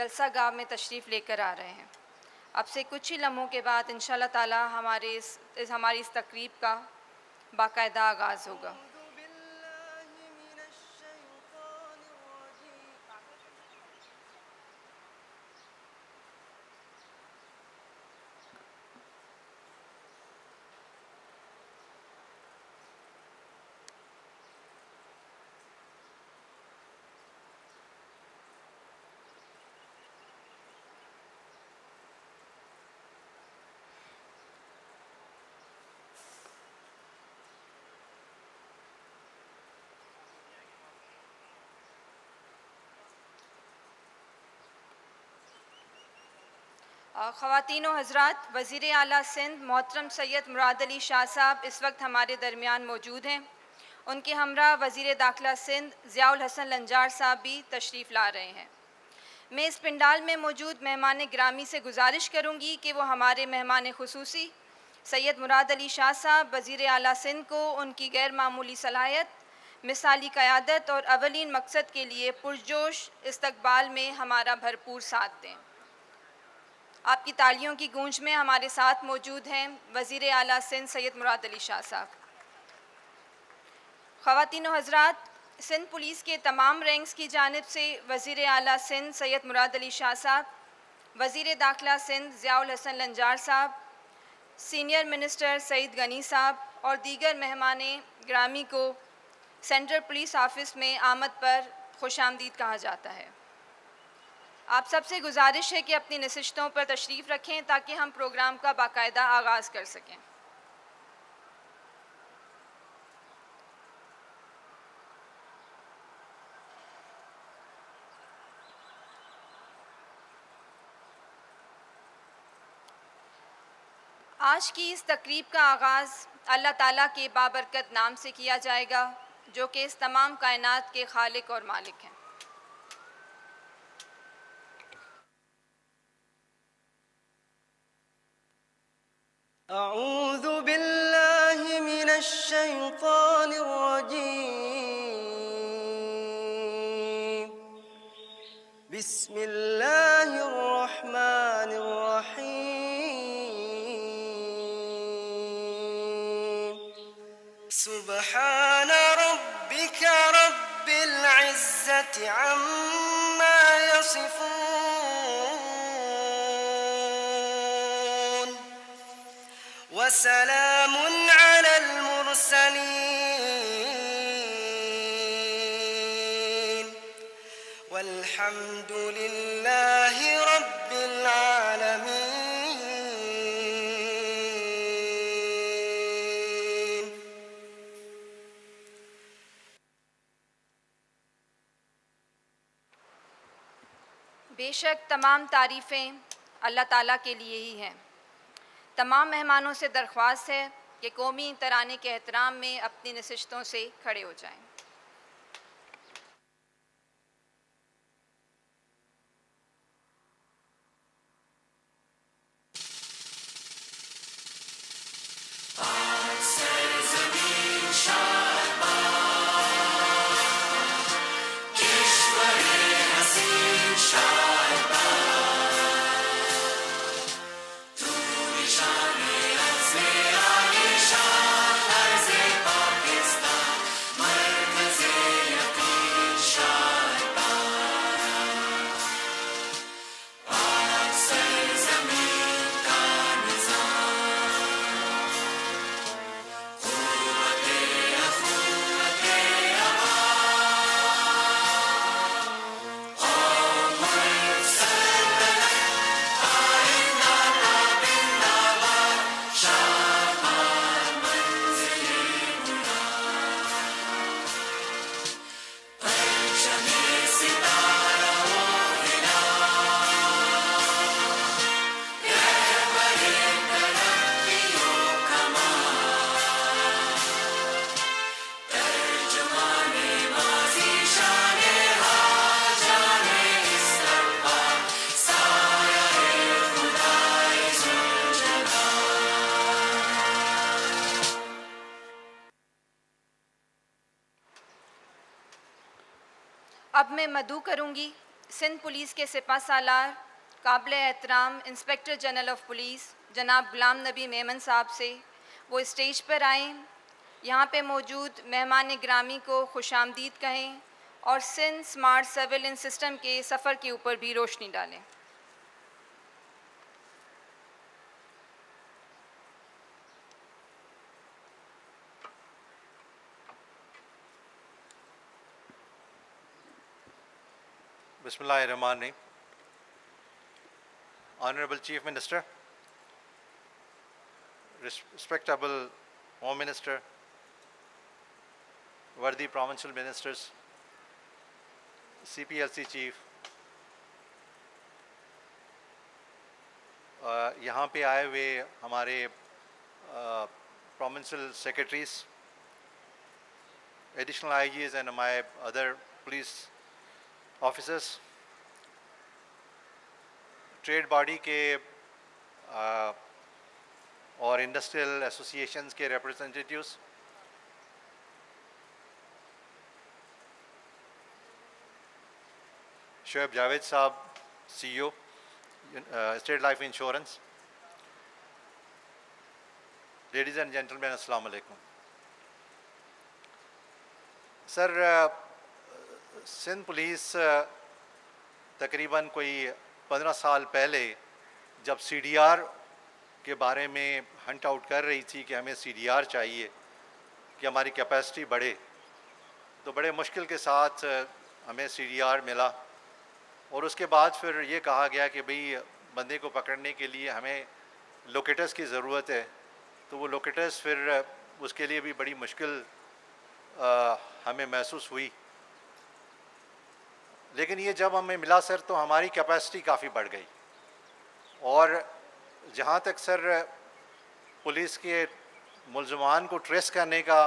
جلسہ گاہ میں تشریف لے کر آ رہے ہیں۔ اب سے کچھ ہی لمحوں کے بعد انشاءاللہ تعالی ہماری اس تقریب کا باقاعدہ آغاز ہوگا۔ خواتین و حضرات، وزیر اعلیٰ سندھ محترم سید مراد علی شاہ صاحب اس وقت ہمارے درمیان موجود ہیں۔ ان کے ہمراہ وزیر داخلہ سندھ ضیاء الحسن لنجار صاحب بھی تشریف لا رہے ہیں۔ میں اس پنڈال میں موجود مہمان گرامی سے گزارش کروں گی کہ وہ ہمارے مہمان خصوصی سید مراد علی شاہ صاحب وزیر اعلیٰ سندھ کو ان کی غیر معمولی صلاحیت، مثالی قیادت اور اولین مقصد کے لیے پرجوش استقبال میں ہمارا بھرپور ساتھ دیں۔ آپ کی تالیوں کی گونج میں ہمارے ساتھ موجود ہیں وزیر اعلیٰ سندھ سید مراد علی شاہ صاحب۔ خواتین و حضرات، سندھ پولیس کے تمام رینکس کی جانب سے وزیر اعلیٰ سندھ سید مراد علی شاہ صاحب، وزیر داخلہ سندھ ضیاء الحسن لنجار صاحب، سینئر منسٹر سعید غنی صاحب اور دیگر مہمان گرامی کو سینٹرل پولیس آفس میں آمد پر خوش آمدید کہا جاتا ہے۔ آپ سب سے گزارش ہے کہ اپنی نشستوں پر تشریف رکھیں تاکہ ہم پروگرام کا باقاعدہ آغاز کر سکیں۔ آج کی اس تقریب کا آغاز اللہ تعالیٰ کے بابرکت نام سے کیا جائے گا، جو کہ اس تمام کائنات کے خالق اور مالک ہیں۔ اعوذ باللہ من الشیطان الرجیم، بسم اللہ الرحمن الرحیم۔ سبحان ربک رب العزت عما یصفون، وسلام على المرسلين، والحمد لله رب العالمين۔ بے شک تمام تعریفیں اللہ تعالیٰ کے لیے ہی ہیں۔ تمام مہمانوں سے درخواست ہے کہ قومی ترانے کے احترام میں اپنی نشستوں سے کھڑے ہو جائیں۔ اب میں مدعو کروں گی سندھ پولیس کے سپہ سالار قابل احترام انسپکٹر جنرل آف پولیس جناب غلام نبی میمن صاحب سے وہ اسٹیج پر آئیں، یہاں پہ موجود مہمان گرامی کو خوش آمدید کہیں اور سندھ اسمارٹ سرویلنس سسٹم کے سفر کے اوپر بھی روشنی ڈالیں۔ بسم اللہ الرحمن الرحیم۔ Honorable Chief Minister, respectable Home Minister, worthy provincial ministers, CPLC Chief, یہاں پہ آئے ہوئے ہمارے provincial secretaries, additional IGs and my other police officers, trade body کے اور انڈسٹریل ایسوسیشنز کے ریپرزنٹیٹیوز، شعیب جاوید صاحب CEO state life insurance, ladies and gentlemen السلام علیکم۔ سر، سندھ پولیس تقریباً کوئی 15 سال پہلے جب CDR کے بارے میں ہنٹ آؤٹ کر رہی تھی کہ ہمیں CDR چاہیے کہ ہماری کیپیسٹی بڑھے، تو بڑے مشکل کے ساتھ ہمیں CDR ملا، اور اس کے بعد پھر یہ کہا گیا کہ بھئی بندے کو پکڑنے کے لیے ہمیں لوکیٹرز کی ضرورت ہے، تو وہ لوکیٹرز پھر اس کے لیے بھی بڑی مشکل ہمیں محسوس ہوئی، لیکن یہ جب ہمیں ملا سر تو ہماری کیپیسٹی کافی بڑھ گئی، اور جہاں تک سر پولیس کے ملزمان کو ٹریس کرنے کا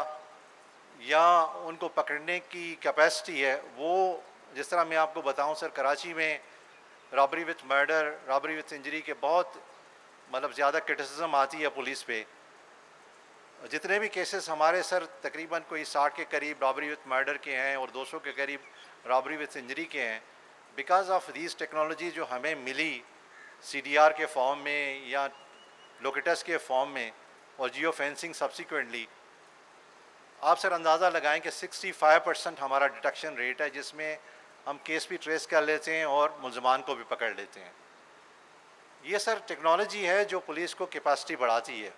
یا ان کو پکڑنے کی کیپیسٹی ہے، وہ جس طرح میں آپ کو بتاؤں سر، کراچی میں robbery with murder, robbery with injury کے بہت زیادہ کرٹیسزم آتی ہے پولیس پہ۔ جتنے بھی کیسز ہمارے سر تقریباً کوئی 60 کے قریب رابری وتھ مرڈر کے ہیں اور 200 کے قریب رابری وتھ انجری کے ہیں، بیکاز آف دیز ٹیکنالوجی جو ہمیں ملی CDR کے فارم میں یا لوکیٹس کے فارم میں اور جیو فینسنگ سبسیکوینٹلی، آپ سر اندازہ لگائیں کہ 65% ہمارا ڈیٹیکشن ریٹ ہے، جس میں ہم کیس بھی ٹریس کر لیتے ہیں اور ملزمان کو بھی پکڑ لیتے ہیں۔ یہ سر ٹیکنالوجی ہے جو پولیس کو کیپیسٹی بڑھاتی ہے۔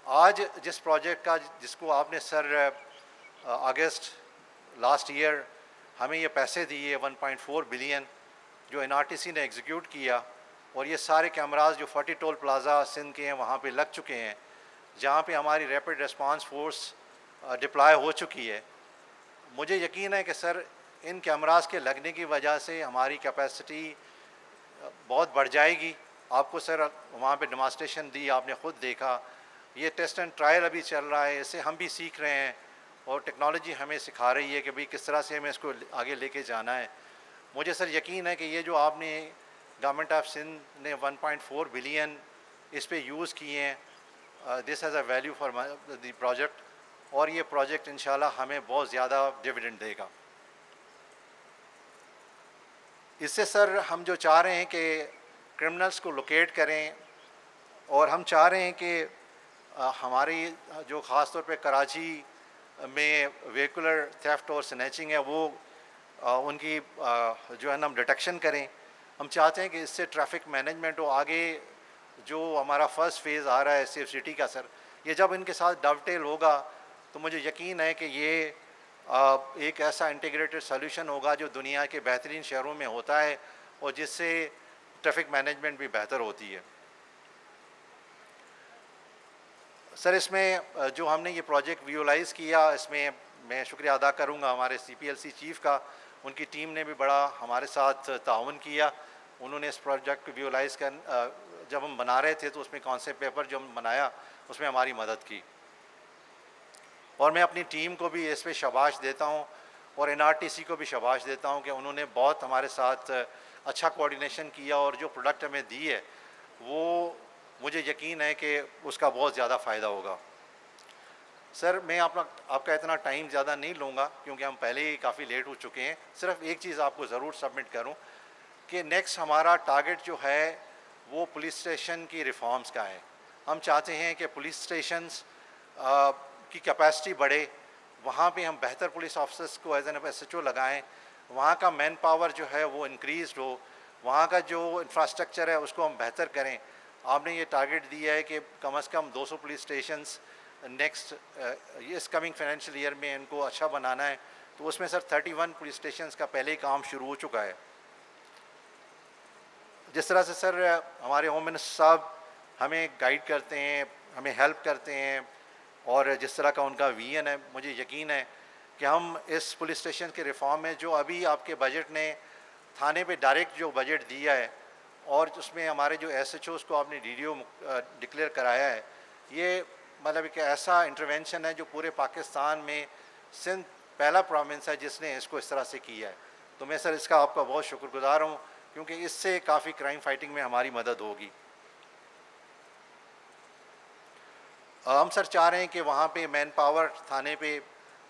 آج جس پروجیکٹ کا جس کو آپ نے سر اگست لاسٹ ایئر ہمیں یہ پیسے دیے 1.4 بلین جو NRTC نے ایگزیکیوٹ کیا، اور یہ سارے کیمراز جو 40 ٹول پلازا سندھ کے ہیں وہاں پہ لگ چکے ہیں، جہاں پہ ہماری ریپڈ ریسپانس فورس ڈپلائی ہو چکی ہے، مجھے یقین ہے کہ سر ان کیمراز کے لگنے کی وجہ سے ہماری کیپیسٹی بہت بڑھ جائے گی۔ آپ کو سر وہاں پہ ڈیمانسٹریشن دی، آپ نے خود دیکھا، یہ ٹیسٹ اینڈ ٹرائل ابھی چل رہا ہے، اس سے ہم بھی سیکھ رہے ہیں اور ٹیکنالوجی ہمیں سکھا رہی ہے کہ بھئی کس طرح سے ہمیں اس کو آگے لے کے جانا ہے۔ مجھے سر یقین ہے کہ یہ جو آپ نے گورنمنٹ آف سندھ نے 1.4 بلین اس پہ یوز کیے ہیں، this has a value for the project, اور یہ پروجیکٹ انشاءاللہ ہمیں بہت زیادہ ڈویڈنڈ دے گا۔ اس سے سر ہم جو چاہ رہے ہیں کہ کرمنلز کو لوکیٹ کریں، اور ہم چاہ رہے ہیں کہ ہماری جو خاص طور پہ کراچی میں ویہیکولر تھیفٹ اور سنیچنگ ہے، وہ ان کی جو ہے نا ہم ڈیٹیکشن کریں۔ ہم چاہتے ہیں کہ اس سے ٹریفک مینجمنٹ ہو۔ آگے جو ہمارا فرسٹ فیز آ رہا ہے سیف سٹی کا سر، یہ جب ان کے ساتھ ڈو ٹیل ہوگا تو مجھے یقین ہے کہ یہ ایک ایسا انٹیگریٹڈ سلیوشن ہوگا جو دنیا کے بہترین شہروں میں ہوتا ہے، اور جس سے ٹریفک مینجمنٹ بھی بہتر ہوتی ہے۔ سر اس میں جو ہم نے یہ پروجیکٹ ویژولائز کیا، اس میں میں شکریہ ادا کروں گا ہمارے CPLC چیف کا، ان کی ٹیم نے بھی بڑا ہمارے ساتھ تعاون کیا۔ انہوں نے اس پروجیکٹ کو ویژولائز جب ہم بنا رہے تھے تو اس میں کانسیپٹ پیپر جو ہم بنایا اس میں ہماری مدد کی، اور میں اپنی ٹیم کو بھی اس پہ شاباش دیتا ہوں، اور NRTC کو بھی شاباش دیتا ہوں کہ انہوں نے بہت ہمارے ساتھ اچھا کوآرڈینیشن کیا، اور جو پروڈکٹ ہمیں دی ہے وہ مجھے یقین ہے کہ اس کا بہت زیادہ فائدہ ہوگا۔ سر میں آپ کا اتنا ٹائم زیادہ نہیں لوں گا کیونکہ ہم پہلے ہی کافی لیٹ ہو چکے ہیں۔ صرف ایک چیز آپ کو ضرور سبمٹ کروں کہ نیکسٹ ہمارا ٹارگٹ جو ہے وہ پولیس اسٹیشن کی ریفارمز کا ہے. ہم چاہتے ہیں کہ پولیس اسٹیشنز کی کیپیسٹی بڑھے, وہاں پہ ہم بہتر پولیس آفیسرس کو as an S H O لگائیں, وہاں کا مین پاور جو ہے وہ انکریزڈ ہو, وہاں کا جو انفراسٹرکچر ہے اس کو ہم بہتر کریں. آپ نے یہ ٹارگٹ دیا ہے کہ کم از کم 200 پولیس اسٹیشنز نیکسٹ اس کمنگ فائنینشیل ایئر میں ان کو اچھا بنانا ہے. تو اس میں سر 31 پولیس اسٹیشنز کا پہلے ہی کام شروع ہو چکا ہے. جس طرح سے سر ہمارے ہوم منسٹر صاحب ہمیں گائیڈ کرتے ہیں, ہمیں ہیلپ کرتے ہیں, اور جس طرح کا ان کا ویژن ہے, مجھے یقین ہے کہ ہم اس پولیس اسٹیشن کے ریفارم میں جو ابھی آپ کے بجٹ نے تھانے پہ ڈائریکٹ جو بجٹ دیا ہے, اور اس میں ہمارے جو ایس ایچ اوز کو آپ نے ڈی ڈی او ڈکلیئر کرایا ہے, یہ مطلب ایک ایسا انٹروینشن ہے جو پورے پاکستان میں سندھ پہلا پروونس ہے جس نے اس کو اس طرح سے کیا ہے. تو میں سر اس کا آپ کا بہت شکر گزار ہوں, کیونکہ اس سے کافی کرائم فائٹنگ میں ہماری مدد ہوگی. ہم سر چاہ رہے ہیں کہ وہاں پہ مین پاور تھانے پہ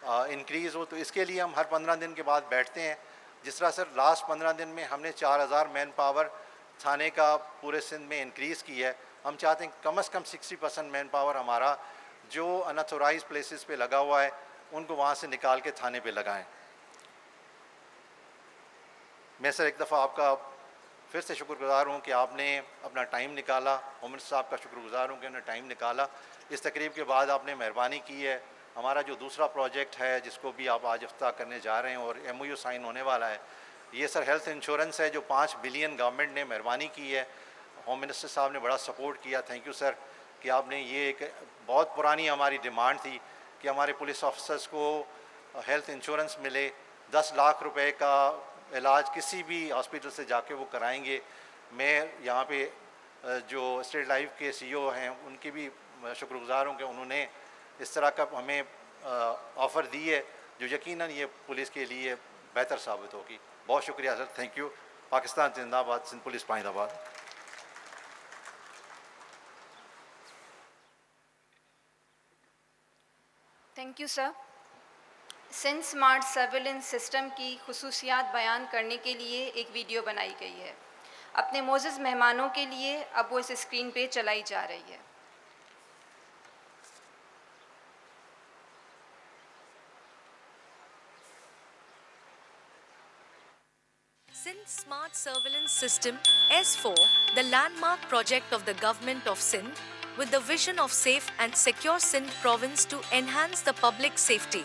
انکریز ہو, تو اس کے لیے ہم ہر 15 دن کے بعد بیٹھتے ہیں. جس طرح سر لاسٹ 15 دن میں ہم نے 4000 مین پاور تھانے کا پورے سندھ میں انکریز کی ہے. ہم چاہتے ہیں کم از کم 60% مین پاور ہمارا جو اناتھورائز پلیسز پہ لگا ہوا ہے ان کو وہاں سے نکال کے تھانے پہ لگائیں. میں سر ایک دفعہ آپ کا پھر سے شکر گزار ہوں کہ آپ نے اپنا ٹائم نکالا, ہوم منسٹر صاحب کا شکر گزار ہوں کہ انہوں نے ٹائم نکالا. اس تقریب کے بعد آپ نے مہربانی کی ہے. ہمارا جو دوسرا پروجیکٹ ہے جس کو بھی آپ آج افتتاح کرنے جا رہے ہیں اور ایم او یو سائن ہونے والا ہے, یہ سر ہیلتھ انشورنس ہے جو 5 بلین گورنمنٹ نے مہربانی کی ہے. ہوم منسٹر صاحب نے بڑا سپورٹ کیا, تھینک یو سر کہ آپ نے, یہ ایک بہت پرانی ہماری ڈیمانڈ تھی کہ ہمارے پولیس آفیسرس کو ہیلتھ انشورنس ملے. 10 لاکھ روپے کا علاج کسی بھی ہاسپٹل سے جا کے وہ کرائیں گے. میں یہاں پہ جو اسٹیٹ لائف کے سی او ہیں ان کی بھی شکر گزار ہوں کہ انہوں نے اس طرح کا ہمیں آفر دی ہے جو یقیناً یہ پولیس کے لیے بہتر ثابت ہوگی. بہت شکریہ سر, تھینک یو. پاکستان زندہ باد, سندھ پولیس پائند آباد. Thank you sir. Sindh smart surveillance system کی خصوصیات بیان کرنے کے لیے ایک ویڈیو بنائی گئی ہے. اپنے معزز مہمانوں کے لیے اب وہ اس اسکرین پہ چلائی جا رہی ہے. Sindh Smart Surveillance System S4, the landmark project of the Government of Sindh, with the vision of safe and secure Sindh province to enhance the public safety.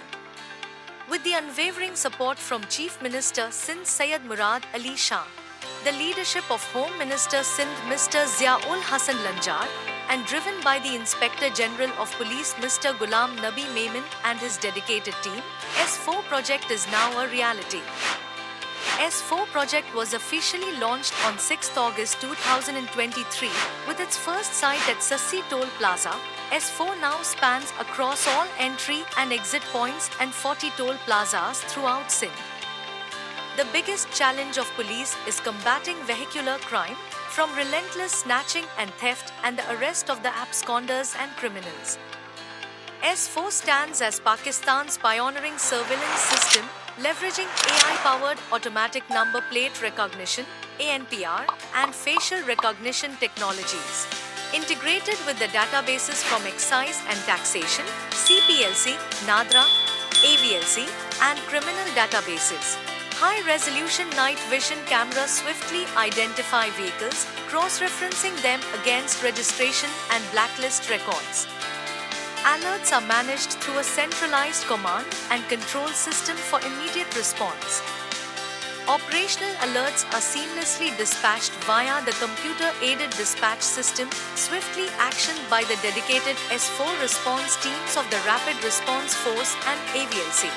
With the unwavering support from Chief Minister Sindh Syed Murad Ali Shah, the leadership of Home Minister Sindh Mr. Ziaul Hasan Lanjar, and driven by the Inspector General of Police Mr. Ghulam Nabi Memon and his dedicated team, S4 project is now a reality. S4 project was officially launched on 6th August 2023 with its first site at Sassi Toll Plaza. S4 now spans across all entry and exit points and 40 toll plazas throughout Sindh. The biggest challenge of police is combating vehicular crime, from relentless snatching and theft and the arrest of the absconders and criminals. S4 stands as Pakistan's pioneering surveillance system, leveraging AI-powered automatic number plate recognition (ANPR) and facial recognition technologies. Integrated with the databases from Excise and Taxation, CPLC, NADRA, AVLC, and criminal databases. High-resolution night vision cameras swiftly identify vehicles, cross-referencing them against registration and blacklist records. Alerts are managed through a centralized command and control system for immediate response. Operational alerts are seamlessly dispatched via the computer-aided dispatch system, swiftly actioned by the dedicated S4 response teams of the Rapid Response Force and AVLC.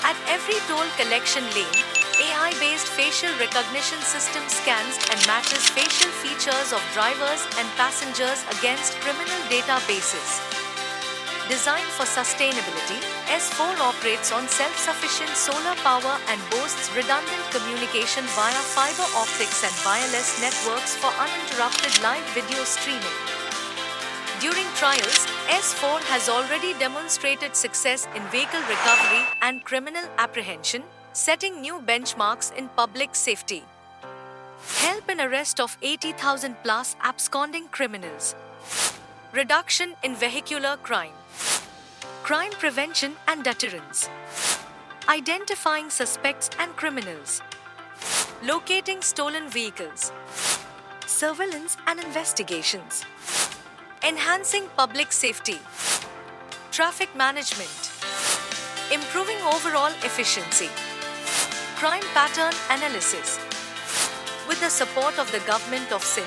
At every toll collection lane, AI-based facial recognition system scans and matches facial features of drivers and passengers against criminal databases. Designed for sustainability, S4 operates on self-sufficient solar power and boasts redundant communication via fiber optics and wireless networks for uninterrupted live video streaming. During trials, S4 has already demonstrated success in vehicle recovery and criminal apprehension, setting new benchmarks in public safety. help in arrest of 80,000 plus absconding criminals, reduction in vehicular crime, crime prevention and deterrence, identifying suspects and criminals, locating stolen vehicles, surveillance and investigations, enhancing public safety, traffic management, improving overall efficiency, crime pattern analysis. With the support of the government of Sindh,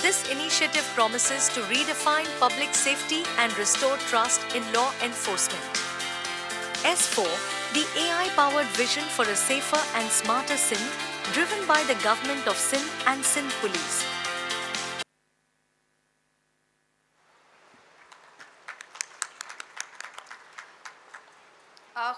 this initiative promises to redefine public safety and restore trust in law enforcement. S4, the AI-powered vision for a safer and smarter Sindh, driven by the government of Sindh and Sindh Police.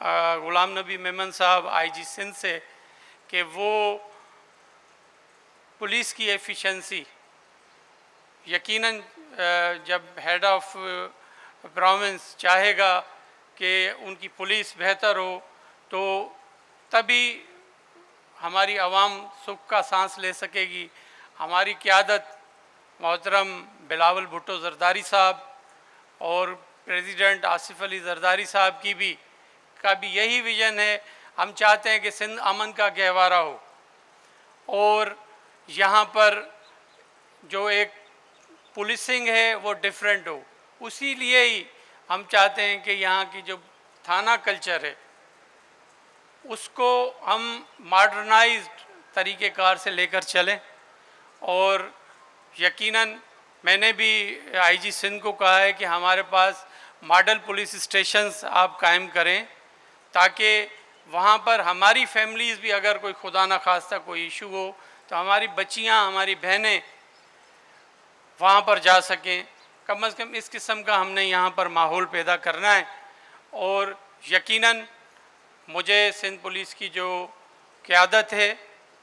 Ghulam نبی میمن صاحب IG Sindh سے کہ وہ police کی efficiency یقیناً جب head of province چاہے گا کہ ان کی پولیس بہتر ہو تو تبھی ہماری عوام سکھ کا سانس لے سکے گی. ہماری قیادت محترم بلاول بھٹو زرداری صاحب اور پریزیڈنٹ آصف علی زرداری صاحب کی بھی یہی ویژن ہے. ہم چاہتے ہیں کہ سندھ امن کا گہوارہ ہو اور یہاں پر جو ایک پولیسنگ ہے وہ ڈیفرنٹ ہو. اسی لیے ہی ہم چاہتے ہیں کہ یہاں کی جو تھانہ کلچر ہے اس کو ہم ماڈرنائزڈ طریقہ کار سے لے کر چلیں. اور یقیناً میں نے بھی IG سندھ کو کہا ہے کہ ہمارے پاس ماڈل پولیس اسٹیشنز آپ قائم کریں تاکہ وہاں پر ہماری فیملیز بھی اگر کوئی خدا نخواستہ کوئی ایشو ہو تو ہماری بچیاں ہماری بہنیں وہاں پر جا سکیں. کم از کم اس قسم کا ہم نے یہاں پر ماحول پیدا کرنا ہے. اور یقیناً مجھے سندھ پولیس کی جو قیادت ہے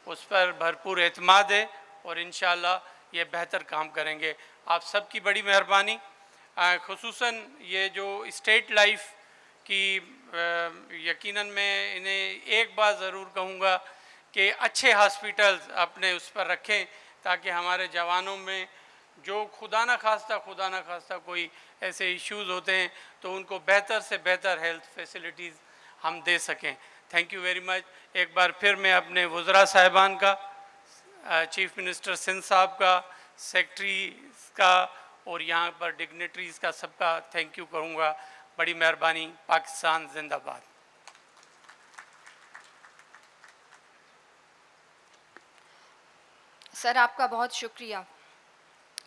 اس پر بھرپور اعتماد ہے اور انشاءاللہ یہ بہتر کام کریں گے. آپ سب کی بڑی مہربانی. خصوصاً یہ جو اسٹیٹ لائف کی یقیناً میں انہیں ایک بات ضرور کہوں گا کہ اچھے ہاسپیٹلز اپنے اس پر رکھیں تاکہ ہمارے جوانوں میں جو خدا نخواستہ کوئی ایسے ایشوز ہوتے ہیں تو ان کو بہتر سے بہتر ہیلتھ فیسلٹیز ہم دے سکیں. Thank you very much. ایک بار پھر میں اپنے وزراء صاحبان کا، چیف منسٹر سندھ صاحب کا، سیکٹریز کا اور یہاں پر ڈگنیٹریز کا سب کا تھینک یو کروں گا. بڑی مہربانی. پاکستان زندہ باد. سر آپ کا بہت شکریہ.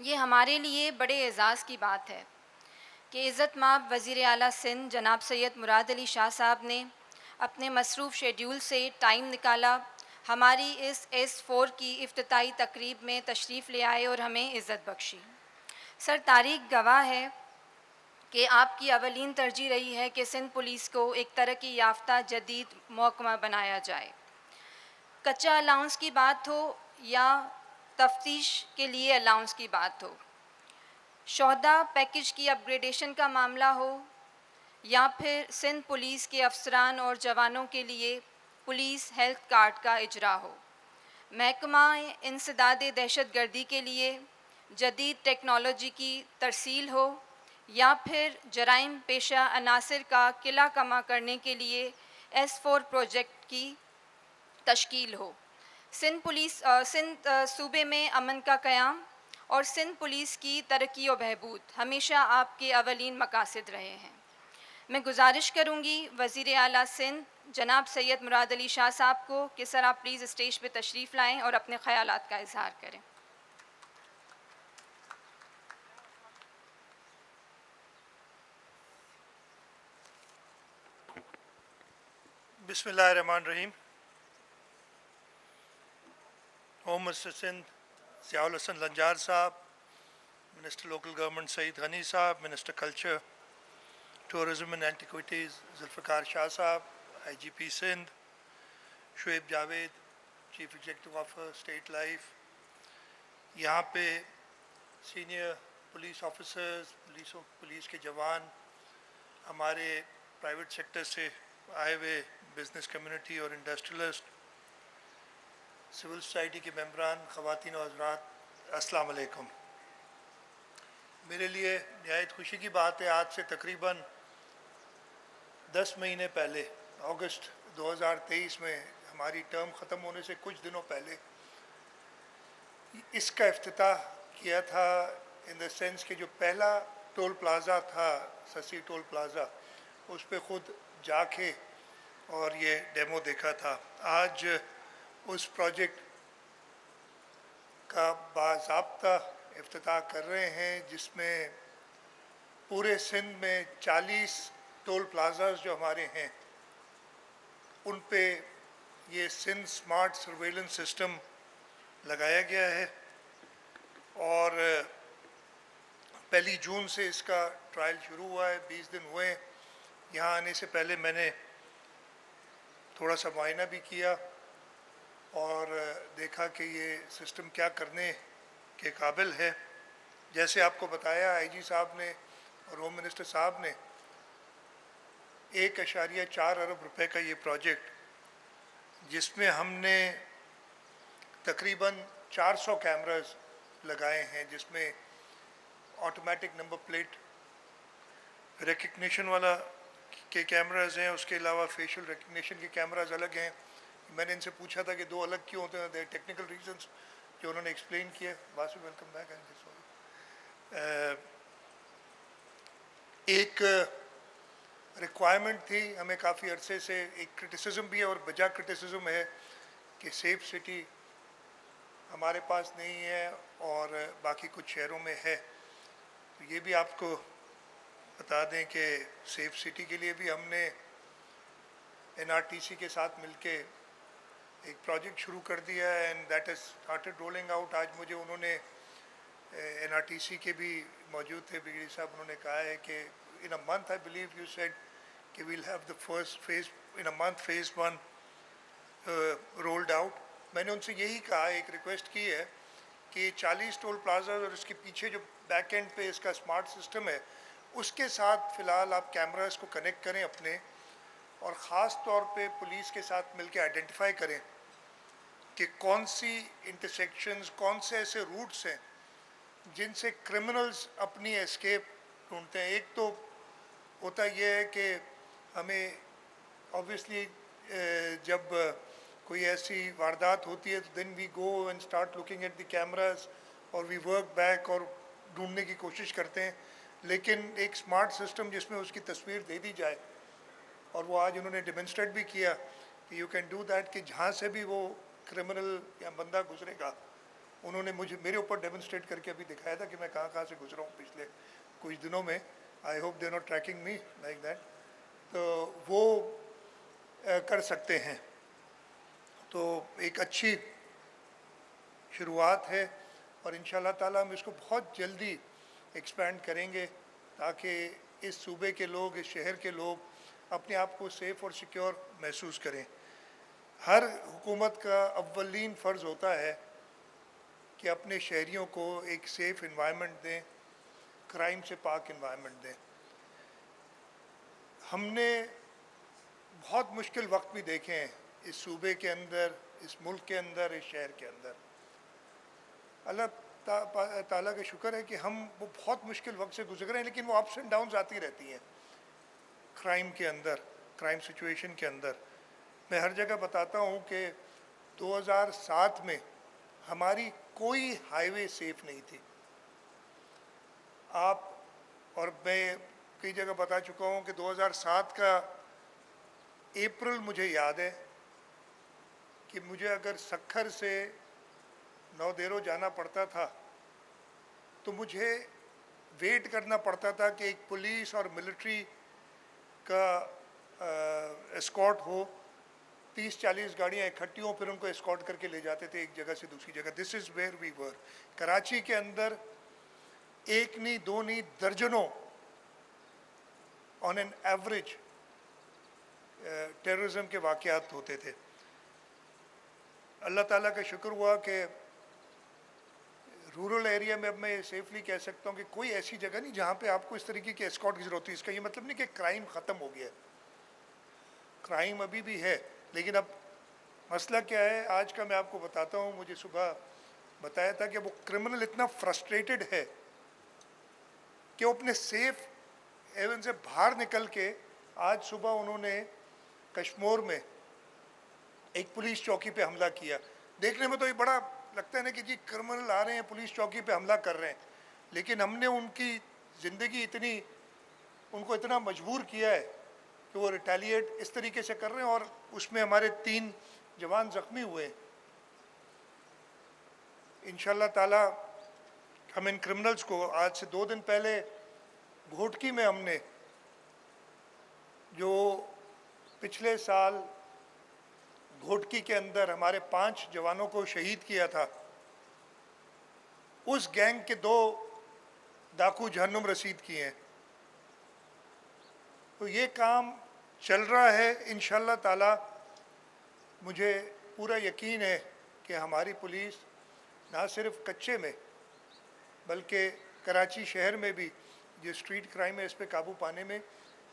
یہ ہمارے لیے بڑے اعزاز کی بات ہے کہ عزت مآب وزیر اعلیٰ سندھ جناب سید مراد علی شاہ صاحب نے اپنے مصروف شیڈیول سے ٹائم نکالا، ہماری اس S4 کی افتتاحی تقریب میں تشریف لے آئے اور ہمیں عزت بخشی. سر تاریخ گواہ ہے کہ آپ کی اولین ترجیح رہی ہے کہ سندھ پولیس کو ایک ترقی یافتہ جدید محکمہ بنایا جائے. کچا الاؤنس کی بات ہو یا تفتیش کے لیے الاؤنس کی بات ہو، شہدا پیکج کی اپ گریڈیشن کا معاملہ ہو یا پھر سندھ پولیس کے افسران اور جوانوں کے لیے پولیس ہیلتھ کارڈ کا اجرا ہو، محکمہ انسداد دہشت گردی کے لیے جدید ٹیکنالوجی کی ترسیل ہو یا پھر جرائم پیشہ عناصر کا قلعہ کما کرنے کے لیے S4 پروجیکٹ کی تشکیل ہو، سندھ صوبے میں امن کا قیام اور سندھ پولیس کی ترقی و بہبود ہمیشہ آپ کے اولین مقاصد رہے ہیں. میں گزارش کروں گی وزیر اعلیٰ سندھ جناب سید مراد علی شاہ صاحب کو کہ سر آپ پلیز اسٹیج پہ تشریف لائیں اور اپنے خیالات کا اظہار کریں. بسم اللہ الرحمن الرحیم. Home minister Sindh Zia ul Hassan Lanjar sahab, minister local government Saeed Ghani sahab, minister culture tourism and antiquities Zulfiqar Shah sahab, IGP Sindh Shoaib Javed, chief executive officer state life, یہاں پہ سینئر پولیس آفیسرز، پولیس کے جوان، ہمارے پرائیویٹ سیکٹر سے آئے ہوئے بزنس کمیونٹی اور انڈسٹریلسٹ، سول سوسائٹی کے ممبران، خواتین و حضرات، السلام علیکم. میرے لیے نہایت خوشی کی بات ہے، آج سے تقریباً 10 مہینے پہلے، اگست 2023 میں ہماری ٹرم ختم ہونے سے کچھ دنوں پہلے اس کا افتتاح کیا تھا، ان دا سینس کہ جو پہلا ٹول پلازا تھا سسی ٹول پلازا، اس پہ خود جا کے اور یہ ڈیمو دیکھا تھا. آج اس پروجیکٹ کا باضابطہ افتتاح کر رہے ہیں جس میں پورے سندھ میں 40 ٹول پلازاز جو ہمارے ہیں ان پہ یہ سندھ سمارٹ سرویلنس سسٹم لگایا گیا ہے اور 1 جون سے اس کا ٹرائل شروع ہوا ہے. 20 دن ہوئے. یہاں آنے سے پہلے میں نے تھوڑا سا معائنہ بھی کیا اور دیکھا کہ یہ سسٹم کیا کرنے کے قابل ہے. جیسے آپ کو بتایا آئی جی صاحب نے اور ہوم منسٹر صاحب نے 1.4 ارب روپے کا یہ پروجیکٹ، جس میں ہم نے تقریباً 400 کیمراز لگائے ہیں، جس میں آٹومیٹک نمبر پلیٹ ریکگنیشن والا کے کیمراز ہیں، اس کے علاوہ فیشل ریکگنیشن کے کیمراز الگ ہیں. میں نے ان سے پوچھا تھا کہ دو الگ کیوں ہوتے ہیں، دے ٹیکنیکل ریزنس جو انہوں نے ایکسپلین کیا. Vasu welcome back. ایک ریکوائرمنٹ تھی ہمیں کافی عرصے سے، ایک کرٹیسزم بھی ہے اور بجا کرٹیسزم ہے کہ سیف سٹی ہمارے پاس نہیں ہے اور باقی کچھ شہروں میں ہے. تو یہ بھی آپ کو بتا دیں کہ سیف سٹی کے لیے بھی ہم نے NRTC کے ساتھ مل کے ایک پروجیکٹ شروع کر دیا ہے and that is started rolling out. آج مجھے انہوں نے NRTC کے بھی موجود تھے بگڑی صاحب، انہوں نے کہا ہے کہ in a month I believe you said کہ we'll have the first phase in a month phase 1 rolled out. میں نے ان سے یہی کہا، ایک ریکویسٹ کی ہے کہ 40 ٹول پلازاز اور اس کے پیچھے جو بیک اینڈ پہ اس کا اسمارٹ سسٹم ہے اس کے ساتھ فی الحال آپ کیمراز کو کنیکٹ کریں اپنے، اور خاص طور پہ پولیس کے ساتھ مل کے آئیڈینٹیفائی کریں کہ کون سی انٹرسیکشنز، کون سے ایسے روٹس ہیں جن سے کرمنلز اپنی اسکیپ ڈھونڈتے ہیں. ایک تو ہوتا یہ ہے کہ ہمیں آبویسلی جب کوئی ایسی واردات ہوتی ہے تو then we go and start looking at the cameras اور وی ورک بیک اور ڈھونڈنے کی کوشش کرتے ہیں. لیکن ایک اسمارٹ سسٹم جس میں اس کی تصویر دے دی جائے، اور وہ آج انہوں نے ڈیمونسٹریٹ بھی کیا کہ یو کین ڈو دیٹ، کہ جہاں سے بھی وہ کرمنل یا بندہ گزرے گا، انہوں نے میرے اوپر ڈیمونسٹریٹ کر کے ابھی دکھایا تھا کہ میں کہاں سے گزرا ہوں پچھلے کچھ دنوں میں. I hope they are not tracking me like that. تو وہ کر سکتے ہیں. تو ایک اچھی شروعات ہے اور ان شاء اللہ تعالیٰ ہم اس کو بہت جلدی ایکسپینڈ کریں گے تاکہ اس صوبے کے لوگ، اس شہر کے لوگ اپنے آپ کو سیف اور سیکیور محسوس کریں. ہر حکومت کا اولین فرض ہوتا ہے کہ اپنے شہریوں کو ایک سیف انوائرمنٹ دیں، کرائم سے پاک انوائرمنٹ دیں. ہم نے بہت مشکل وقت بھی دیکھے ہیں اس صوبے کے اندر، اس ملک کے اندر، اس شہر کے اندر. اللہ تعالیٰ کا شکر ہے کہ ہم وہ بہت مشکل وقت سے گزرے ہیں، لیکن وہ اپس اینڈ ڈاؤنز آتی رہتی ہیں کرائم کے اندر، کرائم سچویشن کے اندر. میں ہر جگہ بتاتا ہوں کہ 2007 میں ہماری کوئی ہائی وے سیف نہیں تھی. آپ اور میں کئی جگہ بتا چکا ہوں کہ 2007 کا اپریل مجھے یاد ہے کہ مجھے اگر سکھر سے نودیرو جانا پڑتا تھا تو مجھے ویٹ کرنا پڑتا تھا کہ ایک پولیس اور ملٹری کا اسکارٹ ہو، 30-40 گاڑیاں اکٹھی ہوں، پھر ان کو اسکارٹ کر کے لے جاتے تھے ایک جگہ سے دوسری جگہ. دس از ویئر وی ور. کراچی کے اندر ایک نہیں، دو نہیں، درجنوں آن این ایوریج ٹیررزم کے واقعات ہوتے تھے. اللہ تعالیٰ کا شکر ہوا کہ رورل ایریا میں اب میں سیفلی کہہ سکتا ہوں کہ کوئی ایسی جگہ نہیں جہاں پہ آپ کو اس طریقے کے اسکارٹ کی ضرورت ہوتی ہے. اس کا یہ مطلب نہیں کہ کرائم ختم ہو گیا ہے، کرائم ابھی بھی ہے، لیکن اب مسئلہ کیا ہے آج کا میں آپ کو بتاتا ہوں. مجھے صبح بتایا تھا کہ وہ کرمنل اتنا فرسٹریٹڈ ہے کہ وہ اپنے سیف ہیون سے باہر نکل کے آج صبح انہوں نے کشمور میں ایک پولیس چوکی پہ حملہ کیا. دیکھنے میں تو یہ بڑا لگتا ہے نا کہ جی کرمنل آ رہے ہیں پولیس چوکی پہ حملہ کر رہے ہیں، لیکن ہم نے ان کی زندگی ان کو اتنا مجبور کیا ہے کہ وہ ریٹیلیٹ اس طریقے سے کر رہے ہیں، اور اس میں ہمارے 3 جوان زخمی ہوئے. انشاءاللہ تعالی ہم ان کرمنلز کو، آج سے 2 دن پہلے گھوٹکی میں ہم نے جو پچھلے سال گھوٹکی کے اندر ہمارے 5 جوانوں کو شہید کیا تھا، اس گینگ کے 2 ڈاکو جہنم رسید کیے ہیں. تو یہ کام چل رہا ہے. انشاءاللہ تعالی مجھے پورا یقین ہے کہ ہماری پولیس نہ صرف کچے میں بلکہ کراچی شہر میں بھی جو اسٹریٹ کرائم ہے اس پہ قابو پانے میں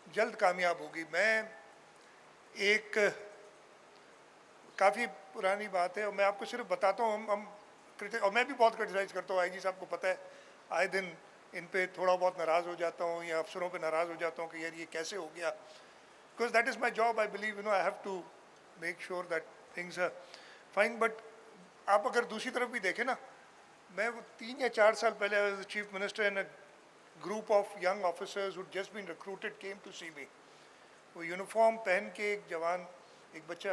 جلد کامیاب ہوگی. میں ایک کافی پرانی بات ہے اور میں آپ کو صرف بتاتا ہوں, اور میں بھی بہت کرٹیسائز کرتا ہوں, آئی جی صاحب کو پتہ ہے, آئے دن ان پہ تھوڑا بہت ناراض ہو جاتا ہوں یا افسروں پہ ناراض ہو جاتا ہوں کہ یار یہ کیسے ہو گیا, because that is my job. I believe I have to make sure that things are fine. But آپ اگر دوسری طرف بھی دیکھیں نا, میں وہ 3 یا 4 سال پہلے chief minister and group of young officers who'd just been recruited came to see me. وہ یونیفارم پہن کے ایک جوان, ایک بچہ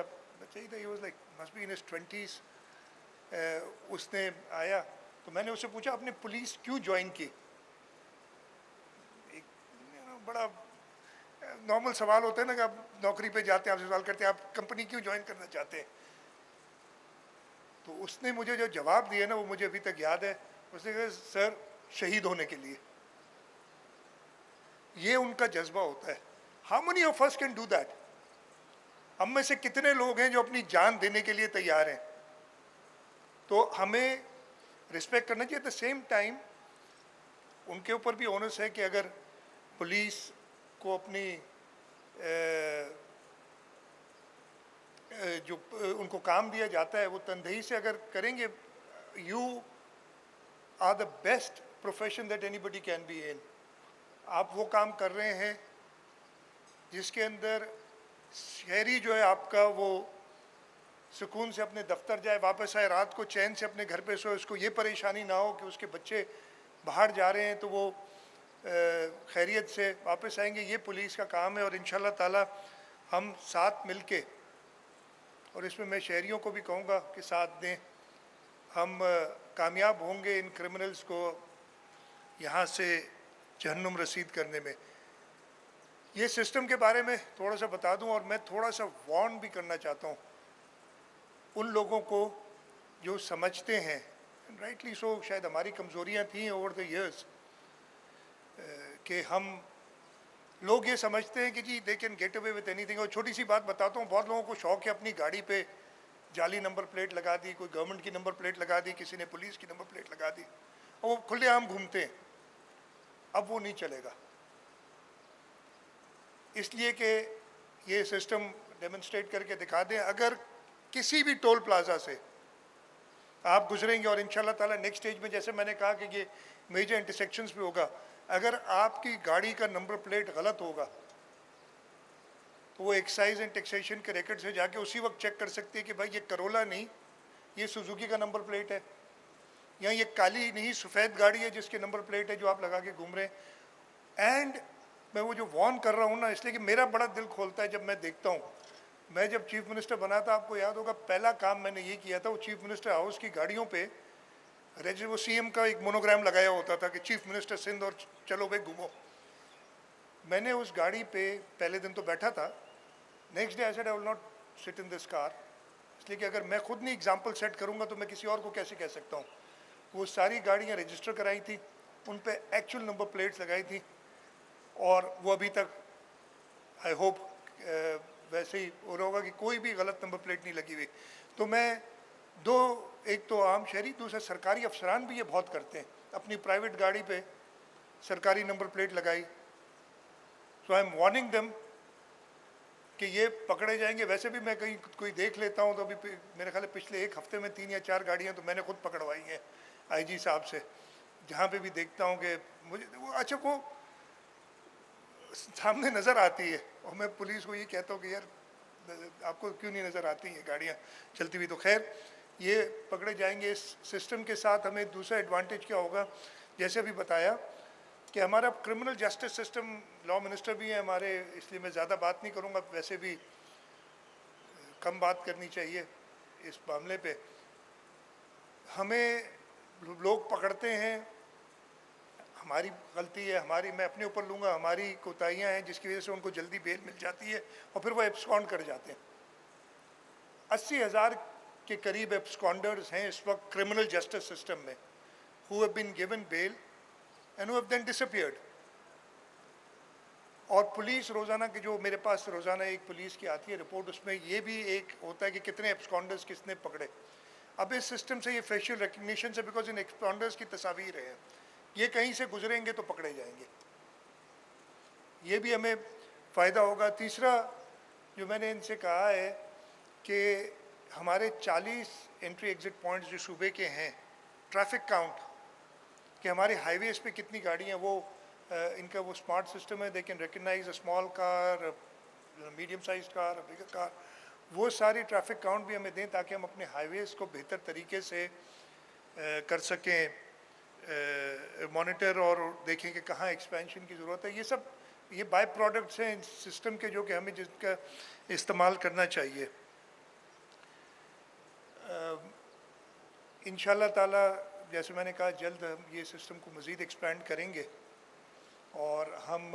ہی تھا, he was like must be in his 20s, اس نے آیا تو میں نے اس سے پوچھا آپ نے پولیس کیوں جوائن کی. ایک بڑا نارمل سوال ہوتا ہے نا کہ آپ نوکری پہ جاتے ہیں, آپ سے سوال کرتے ہیں آپ کمپنی کیوں جوائن کرنا چاہتے ہیں. تو اس نے مجھے جو جواب دیا نا وہ مجھے ابھی تک یاد ہے. اس نے کہا سر شہید ہونے کے لیے. یہ ان کا جذبہ ہوتا ہے. How many of us can do that? ہم میں سے کتنے لوگ ہیں جو اپنی جان دینے کے لیے تیار ہیں؟ تو ہمیں رسپیکٹ کرنا چاہیے. ایٹ دا سیم ٹائم ان کے اوپر بھی اونس ہے کہ اگر پولیس کو اپنی جو ان کو کام دیا جاتا ہے وہ تندہی سے اگر کریں گے, you are the best profession that anybody can be in. آپ وہ کام کر رہے ہیں جس کے اندر شہری جو ہے آپ کا وہ سکون سے اپنے دفتر جائے, واپس آئے, رات کو چین سے اپنے گھر پہ سوئے, اس کو یہ پریشانی نہ ہو کہ اس کے بچے باہر جا رہے ہیں تو وہ خیریت سے واپس آئیں گے. یہ پولیس کا کام ہے اور انشاءاللہ تعالی ہم ساتھ مل کے, اور اس میں شہریوں کو بھی کہوں گا کہ ساتھ دیں, ہم کامیاب ہوں گے ان کرمنلز کو یہاں سے جہنم رسید کرنے میں. یہ سسٹم کے بارے میں تھوڑا سا بتا دوں, اور میں تھوڑا سا وارن بھی کرنا چاہتا ہوں ان لوگوں کو جو سمجھتے ہیں, رائٹلی سو, شاید ہماری کمزوریاں تھیں اوور دا ایئرس, کہ ہم لوگ یہ سمجھتے ہیں کہ جی they can get away with anything. اور چھوٹی سی بات بتاتا ہوں, بہت لوگوں کو شوق ہے اپنی گاڑی پہ جعلی نمبر پلیٹ لگا دی, کوئی گورنمنٹ کی نمبر پلیٹ لگا دی, کسی نے پولیس کی نمبر پلیٹ لگا دی, اور وہ کھلے عام گھومتے ہیں. اب وہ نہیں چلے گا, اس لیے کہ یہ سسٹم ڈیمونسٹریٹ کر کے دکھا دیں. اگر کسی بھی ٹول پلازا سے آپ گزریں گے, اور انشاءاللہ تعالیٰ نیکسٹ اسٹیج میں جیسے میں نے کہا کہ یہ میجر انٹرسیکشنز پہ ہوگا, اگر آپ کی گاڑی کا نمبر پلیٹ غلط ہوگا تو وہ ایکسائز اینڈ ٹیکسیشن کے ریکارڈ سے جا کے اسی وقت چیک کر سکتے ہیں کہ بھائی یہ کرولا نہیں, یہ سوزوکی کا نمبر پلیٹ ہے, یا یہ کالی نہیں سفید گاڑی ہے جس کے نمبر پلیٹ ہے جو آپ لگا کے گھوم رہے ہیں. اینڈ میں وہ جو وارن کر رہا ہوں نا, اس لیے کہ میرا بڑا دل کھولتا ہے جب میں دیکھتا ہوں. میں جب چیف منسٹر بنا تھا, آپ کو یاد ہوگا پہلا کام میں نے یہ کیا تھا, وہ چیف منسٹر ہاؤس کی گاڑیوں پہ وہ سی ایم کا ایک مونوگرام لگایا ہوتا تھا کہ چیف منسٹر سندھ, اور چلو بھائی گھومو. میں نے اس گاڑی پہ پہلے دن تو بیٹھا تھا, next day I said I will not سٹ ان دس کار, اس لیے کہ اگر میں خود نہیں اگزامپل سیٹ کروں گا تو میں کسی اور کو کیسے کہہ سکتا ہوں. وہ ساری گاڑیاں رجسٹر کرائی تھیں, ان پہ ایکچوئل نمبر پلیٹس لگائی تھیں, اور وہ ابھی تک آئی ہوپ ویسے ہی ہو رہا ہوگا کہ کوئی بھی غلط نمبر پلیٹ نہیں لگی ہوئی. تو میں ایک تو عام شہری, دوسرا سرکاری افسران بھی یہ بہت کرتے ہیں, اپنی پرائیویٹ گاڑی پہ سرکاری نمبر پلیٹ لگائی. سو آئی ایم وارننگ دیم کہ یہ پکڑے جائیں گے. ویسے بھی میں کہیں کوئی دیکھ لیتا ہوں تو ابھی میرے خیال ہے پچھلے ایک ہفتے میں 3 یا 4 گاڑیاں تو میں نے خود پکڑوائی ہیں آئی جی صاحب سے, جہاں پہ بھی دیکھتا ہوں کہ مجھے اچھا وہ سامنے نظر آتی ہے, اور میں پولیس کو یہ کہتا ہوں کہ یار آپ کو کیوں نہیں نظر آتی ہیں گاڑیاں چلتی ہوئی. تو خیر یہ پکڑے جائیں گے. اس سسٹم کے ساتھ ہمیں دوسرا ایڈوانٹیج کیا ہوگا, جیسے ابھی بتایا کہ ہمارا criminal justice system, law minister بھی ہیں ہمارے, اس لیے میں زیادہ بات نہیں کروں گا, ویسے بھی کم بات کرنی چاہیے اس معاملے پہ. ہمیں لوگ پکڑتے ہیں, ہماری غلطی ہے, میں اپنے اوپر لوں گا, ہماری کوتاہیاں ہیں جس کی وجہ سے ان کو جلدی بیل مل جاتی ہے اور پھر وہ ایبسکانڈ کر جاتے ہیں. 80,000 کے قریب ایبسکانڈرز ہیں اس وقت کرمنل جسٹس سسٹم میں, who have been given bail and who have then disappeared. اور پولیس روزانہ کے جو میرے پاس روزانہ ایک پولیس کی آتی ہے رپورٹ، اس میں یہ بھی ایک ہوتا ہے کہ کتنے ایبسکانڈرز کس نے پکڑے. اب اس سسٹم سے یہ فیشیل ریکگنیشن سے، بیکاز ان ایبسکانڈرز کی تصاویر ہیں، یہ کہیں سے گزریں گے تو پکڑے جائیں گے، یہ بھی ہمیں فائدہ ہوگا. تیسرا جو میں نے ان سے کہا ہے کہ ہمارے 40 انٹری ایگزٹ پوائنٹس جو صوبے کے ہیں، ٹریفک کاؤنٹ کہ ہمارے ہائی ویز پہ کتنی گاڑیاں، وہ ان کا وہ اسمارٹ سسٹم ہے. They can recognise a small car, medium size car, bigger car. وہ ساری ٹریفک کاؤنٹ بھی ہمیں دیں تاکہ ہم اپنے ہائی ویز کو بہتر طریقے سے کر سکیں مانیٹر، اور دیکھیں کہ کہاں ایکسپینشن کی ضرورت ہے. یہ سب یہ بائی پروڈکٹس ہیں اس سسٹم کے جو کہ ہمیں جس کا استعمال کرنا چاہیے. انشاءاللہ تعالیٰ جیسے میں نے کہا جلد ہم یہ سسٹم کو مزید ایکسپینڈ کریں گے، اور ہم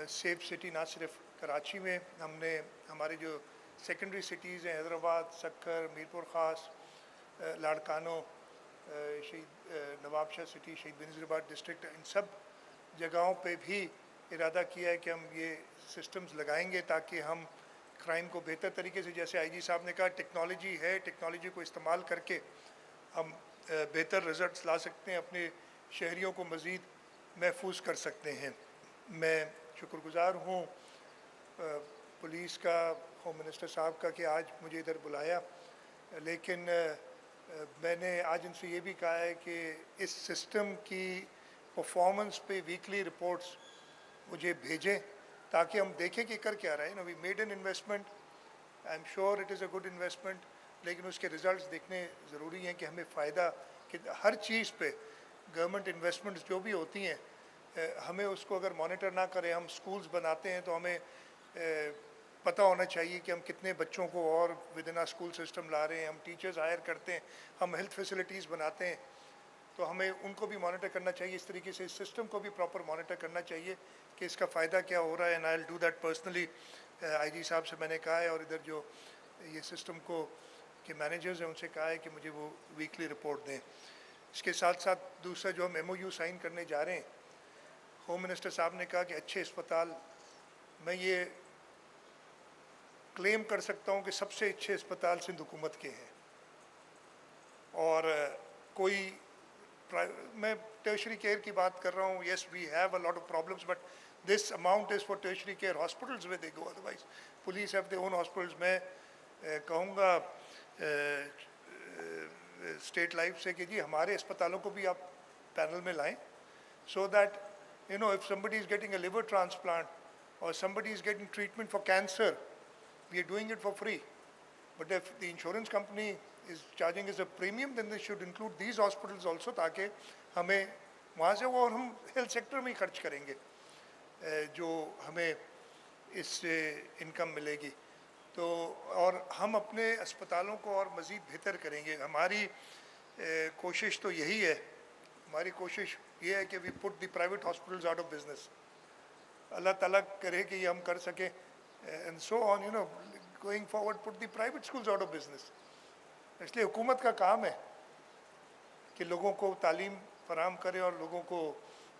سیف سٹی نہ صرف کراچی میں، ہم نے ہمارے جو سیکنڈری سٹیز ہیں حیدرآباد، سکر، میرپور خاص، لاڑکانو، شہید نواب شاہ سٹی، شہید بینظیر آباد ڈسٹرکٹ، ان سب جگہوں پہ بھی ارادہ کیا ہے کہ ہم یہ سسٹمز لگائیں گے تاکہ ہم کرائم کو بہتر طریقے سے، جیسے آئی جی صاحب نے کہا ٹیکنالوجی ہے، ٹیکنالوجی کو استعمال کر کے ہم بہتر رزلٹس لا سکتے ہیں، اپنے شہریوں کو مزید محفوظ کر سکتے ہیں. میں شکر گزار ہوں پولیس کا، ہوم منسٹر صاحب کا کہ آج مجھے ادھر بلایا، لیکن میں نے آج ان سے یہ بھی کہا ہے کہ اس سسٹم کی پرفارمنس پہ ویکلی رپورٹس مجھے بھیجیں تاکہ ہم دیکھیں کہ کر کیا رہا ہے. We made an investment, I am sure it is a good investment, لیکن اس کے ریزلٹس دیکھنے ضروری ہیں کہ ہمیں فائدہ، کہ ہر چیز پہ گورنمنٹ انویسٹمنٹس جو بھی ہوتی ہیں ہمیں اس کو اگر مانیٹر نہ کریں، ہم سکولز بناتے ہیں تو ہمیں پتہ ہونا چاہیے کہ ہم کتنے بچوں کو اور ود ان اسکول سسٹم لا رہے ہیں. ہم ٹیچرز ہائر کرتے ہیں، ہم ہیلتھ فیسلٹیز بناتے ہیں، تو ہمیں ان کو بھی مانیٹر کرنا چاہیے. اس طریقے سے اس سسٹم کو بھی پراپر مانیٹر کرنا چاہیے کہ اس کا فائدہ کیا ہو رہا ہے. And I will do that personally. I G sahab سے میں نے کہا ہے، اور ادھر جو یہ سسٹم کو کے مینیجرز ہیں ان سے کہا ہے کہ مجھے وہ ویکلی رپورٹ دیں. اس کے ساتھ ساتھ دوسرا جو ہم ایم او یو سائن کرنے جا رہے ہیں، ہوم منسٹر صاحب نے کہا کہ اچھے اسپتال، میں یہ کلیم کر سکتا ہوں کہ سب سے اچھے اسپتال سندھ حکومت کے ہیں. اور کوئی میں ٹرشری کیئر کی بات کر رہا ہوں، yes we have a lot of problems, but this amount is for tertiary care hospitals where they go, otherwise police have their own hospitals. میں کہوں گا اسٹیٹ لائف سے کہ جی ہمارے اسپتالوں کو بھی آپ پینل میں لائیں، so that you know if somebody is getting a liver transplant or somebody is getting treatment for cancer, we are doing it for free. But if the insurance company is charging us a premium, then they should include these hospitals also, تاکہ ہمیں وہاں سے وہ، اور ہم health sector میں ہی خرچ کریں گے جو ہمیں اس سے انکم ملے گی. تو اور ہم اپنے اسپتالوں کو اور مزید بہتر کریں گے. ہماری کوشش تو یہی ہے، ہماری کوشش یہ ہے کہ we put the private hospitals out of business. اللہ تعالیٰ کرے کہ یہ ہم کر سکیں. And so on you know going forward put the private schools out of business. اس لیے حکومت کا کام ہے کہ لوگوں کو تعلیم فراہم کرے اور لوگوں کو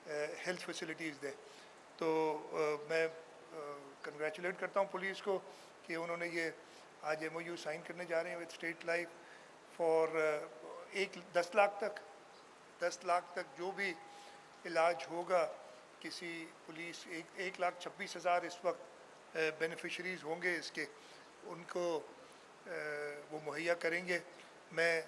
ہیلتھ فیسلٹیز دے. تو میں کنگریچولیٹ کرتا ہوں پولیس کو کہ انہوں نے یہ آج ایم او یو سائن کرنے جا رہے ہیں with state life for 10 lakh تک جو بھی علاج ہوگا کسی پولیس 1,26,000 اس وقت بینیفیشریز ہوں گے اس کے، ان کو وہ مہیا کریں گے. میں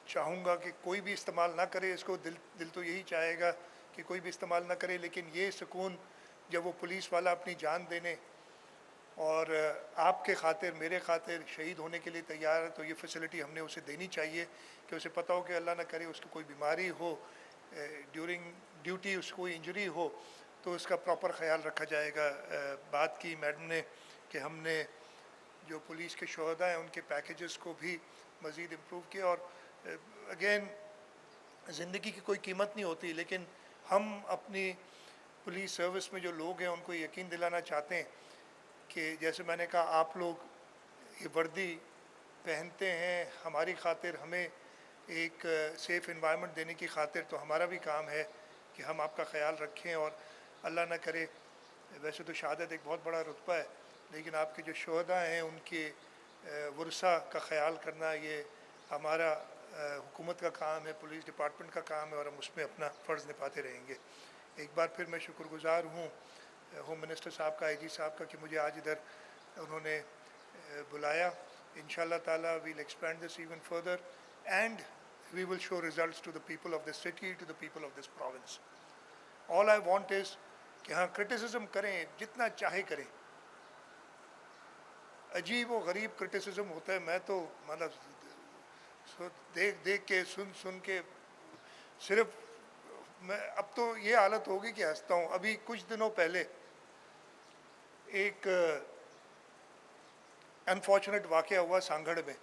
چاہوں گا کہ کوئی بھی استعمال نہ کرے اس کو، دل تو یہی چاہے گا کہ کوئی بھی استعمال نہ کرے، لیکن یہ سکون جب وہ پولیس والا اپنی جان دینے اور آپ کے خاطر میرے خاطر شہید ہونے کے لیے تیار ہے، تو یہ فیسلٹی ہم نے اسے دینی چاہیے کہ اسے پتہ ہو کہ اللہ نہ کرے اس کو کوئی بیماری ہو، ڈیورنگ ڈیوٹی اس کو کوئی انجری ہو تو اس کا پراپر خیال رکھا جائے گا. بات کی میڈم نے کہ ہم نے جو پولیس کے شہداء ہیں ان کے پیکیجز کو بھی مزید امپروو کیا. اور اگین زندگی کی کوئی قیمت نہیں ہوتی، لیکن ہم اپنی پولیس سروس میں جو لوگ ہیں ان کو یقین دلانا چاہتے ہیں کہ جیسے میں نے کہا آپ لوگ یہ وردی پہنتے ہیں ہماری خاطر، ہمیں ایک سیف انوائرمنٹ دینے کی خاطر، تو ہمارا بھی کام ہے کہ ہم آپ کا خیال رکھیں. اور اللہ نہ کرے ویسے تو شہادت ایک بہت بڑا رتبہ ہے، لیکن آپ کے جو شہداء ہیں ان کے ورثہ کا خیال کرنا یہ ہمارا حکومت کا کام ہے، پولیس ڈپارٹمنٹ کا کام ہے، اور ہم اس میں اپنا فرض نبھاتے رہیں گے۔ ایک بار پھر میں شکر گزار ہوں ہوم منسٹر صاحب کا، آئی جی صاحب کا، کہ مجھے آج ادھر انہوں نے بلایا۔ انشاءاللہ تعالیٰ we'll expand this even further and we will show results to the people of this city, to the people of this province. All I want is کہ ہاں کرٹیسزم کریں، جتنا چاہے کریں، عجیب و غریب کرٹیسزم ہوتا ہے، میں تو مطلب دیکھ کے سن کے صرف میں اب تو یہ حالت ہوگی کہ ہنستا ہوں۔ ابھی کچھ دنوں پہلے ایک انفارچونیٹ واقعہ ہوا سانگھڑ میں،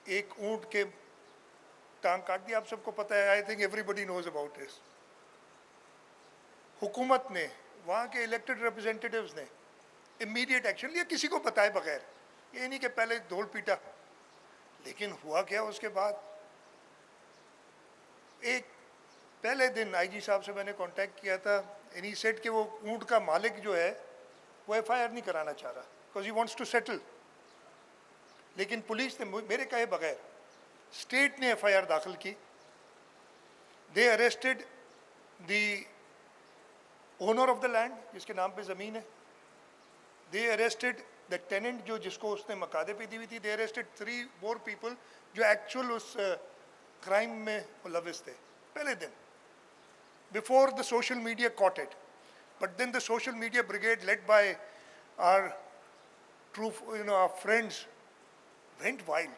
ایک اونٹ کے ٹانگ کاٹ دیا، آپ سب کو پتہ ہے، I think everybody knows about this. حکومت نے، وہاں کے الیکٹڈ ریپرزینٹیٹیوز نے امیڈیٹ ایکشن لیا، کسی کو بتائے بغیر، یہ نہیں کہ پہلے دھول پیٹا۔ لیکن ہوا کیا اس کے بعد؟ ایک پہلے دن آئی جی صاحب سے میں نے کانٹیکٹ کیا تھا، اینی سیٹ کہ وہ اونٹ کا مالک جو ہے وہ ایف آئی آر نہیں کرانا چاہ رہا because he wants to settle, لیکن پولیس نے میرے کہے بغیر، اسٹیٹ نے ایف آئی آر داخل کی۔ They arrested the owner of the land, جس کے نام پہ زمین ہے، دے اریسٹڈ دا ٹیننٹ جو جس کو اس نے مقادے پہ دی ہوئی تھی، دے اریسٹڈ 3 more people جو ایکچوئل اس کرائم میں ملوث تھے پہلے دن، before the social media caught it. But then the social media brigade led by our true, our friends went wild.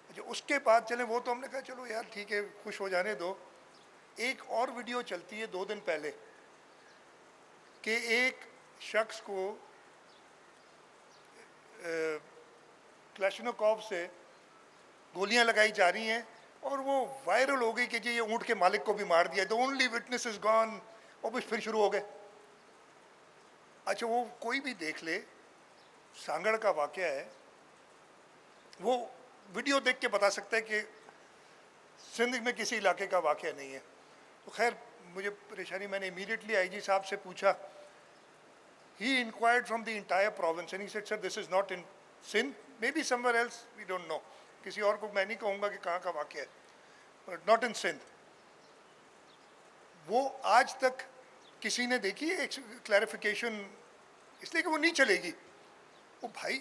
اس کے بعد چلیں وہ تو ہم نے کہا چلو یار ٹھیک ہے، خوش ہو جانے دو۔ ایک اور ویڈیو چلتی ہے 2 دن پہلے کہ ایک شخص کو کلاشنکوف سے گولیاں لگائی جا رہی ہیں اور وہ وائرل ہو گئی کہ جی یہ اونٹ کے مالک کو بھی مار دیا، the only witness is gone، اور پھر شروع ہو گئے۔ اچھا وہ کوئی بھی دیکھ لے، سانگڑ کا واقعہ ہے، وہ ویڈیو دیکھ کے بتا سکتا ہے کہ سندھ میں کسی علاقے کا واقعہ نہیں ہے۔ تو خیر مجھے پریشانی، میں نے امیڈیٹلی آئی جی صاحب سے پوچھا، he inquired from the entire province and he said sir this is not in Sindh, maybe somewhere else, we don't know، کسی اور کو میں نہیں کہوں گا کہ کہاں کا واقعہ ہے، but not in Sindh۔ وہ آج تک کسی نے دیکھی ہے ایک کلیریفیکیشن، اس لیے کہ وہ نہیں چلے گی۔ وہ بھائی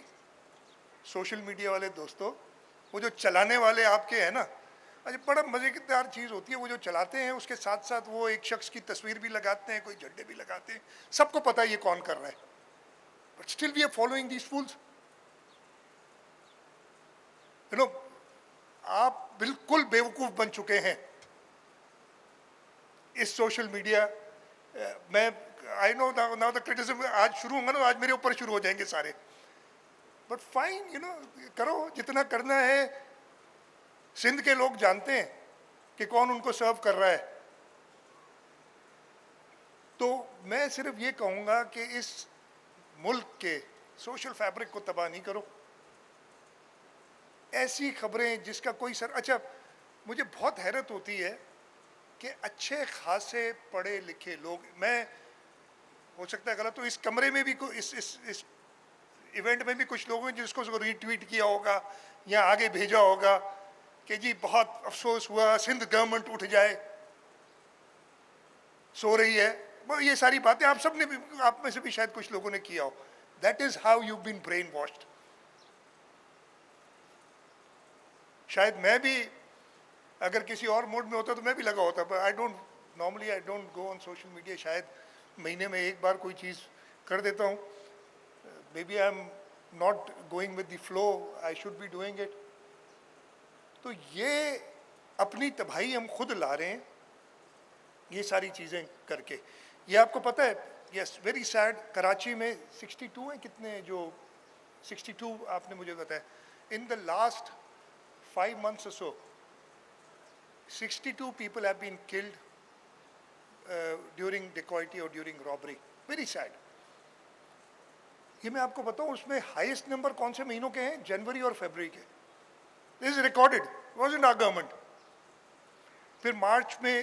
سوشل میڈیا والے دوستو، وہ جو چلانے والے آپ کے ہیں نا، اچھا بڑا مزے کی دار چیز ہوتی ہے، وہ جو چلاتے ہیں اس کے ساتھ ساتھ وہ ایک شخص کی تصویر بھی لگاتے ہیں، کوئی جھنڈے بھی لگاتے ہیں، سب کو پتہ ہے یہ کون کر رہا ہے، but still we are following these fools. آپ بالکل بیوقوف بن چکے ہیں اس سوشل میڈیا میں۔ آئی نو ناؤ دا کرٹیسزم آج شروع ہوگا نا، آج میرے اوپر شروع ہو جائیں گے سارے، بٹ فائن، کرو جتنا کرنا ہے۔ سندھ کے لوگ جانتے ہیں کہ کون ان کو سرو کر رہا ہے۔ تو میں صرف یہ کہوں گا کہ اس ملک کے سوشل فیبرک کو تباہ نہیں کرو۔ ایسی خبریں جس کا کوئی اچھا مجھے بہت حیرت ہوتی ہے کہ اچھے خاصے پڑھے لکھے لوگ، میں ہو سکتا ہے غلط، تو اس کمرے میں بھی اس ایونٹ میں بھی کچھ لوگوں نے جس کو ری ٹویٹ کیا ہوگا یا آگے بھیجا ہوگا کہ جی بہت افسوس ہوا، سندھ گورنمنٹ اٹھ جائے، سو رہی ہے، یہ ساری باتیں آپ سب نے بھی، آپ میں سے بھی شاید کچھ لوگوں نے کیا ہو۔ That is how you been brainwashed. شاید میں بھی اگر کسی اور موڈ میں ہوتا تو میں بھی لگا ہوتا، but I don't go on social media. شاید مہینے میں ایک بار کوئی چیز کر دیتا ہوں، maybe I am not going with the flow, I should be doing it. تو یہ اپنی تباہی ہم خود لا رہے ہیں یہ ساری چیزیں کر کے۔ یہ آپ کو پتہ ہے، یس ویری سیڈ، کراچی میں 62 ہیں کتنے، جو 62 آپ نے مجھے بتایا، ان the last 5 months or so 62 people have been killed during dacoity or during robbery. Very sad. یہ میں آپ کو بتاؤں اس میں ہائیسٹ نمبر کون سے مہینوں کے ہیں؟ جنوری اور فیبرری کے۔ This is recorded, wasn't our government. پھر مارچ میں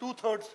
2/3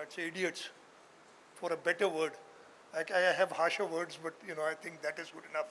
I'd say idiots, for a better word. I have harsher words, but I think that is good enough.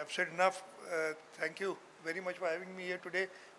I've said enough. Thank you very much for having me here today.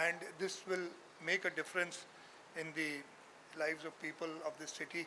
and this will make a difference in the lives of people of this city